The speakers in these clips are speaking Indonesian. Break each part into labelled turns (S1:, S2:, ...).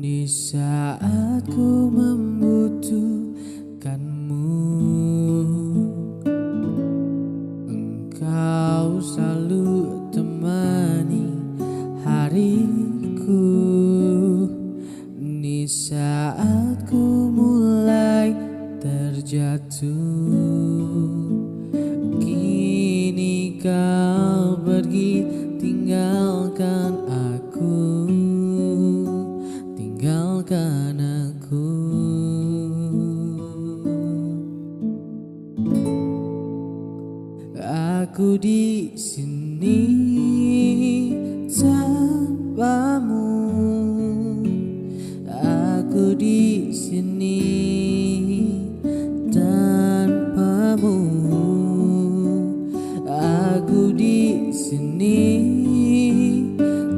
S1: Di saat ku membutuhkanmu, engkau selalu temani hariku. Di saat ku mulai terjatuh, kini kau pergi tinggalkan aku, tinggalkan aku. Aku di sini tanpamu, aku di sini tanpamu, aku di sini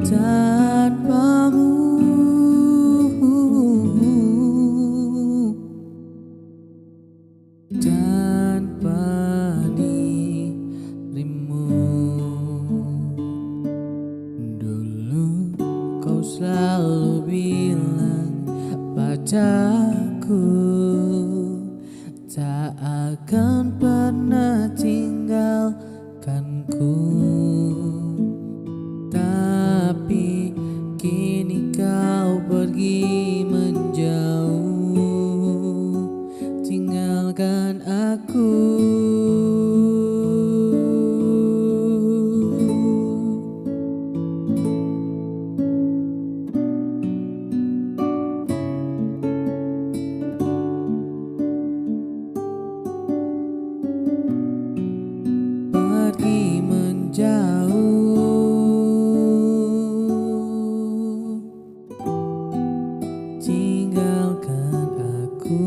S1: tanpamu, tanpa dirimu. Dulu kau selalu bilang padaku, tak akan pernah tinggalkanku. Tapi kini kau pergi menjauh, tinggalkan aku. Pergi menjauh, tinggalkan aku.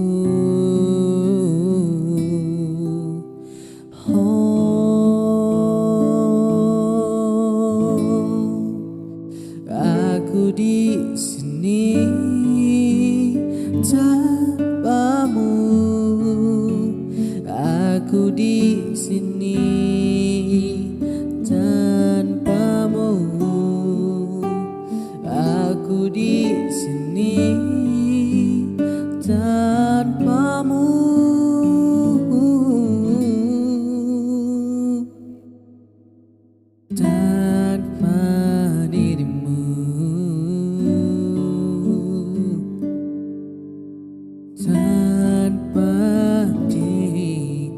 S1: Aku di sini tanpamu, aku di sini tanpamu, aku di sini tanpamu, tanpa dirimu, tanpa dirimu.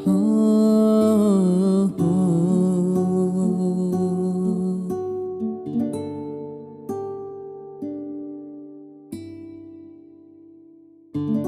S1: Oh, oh, oh.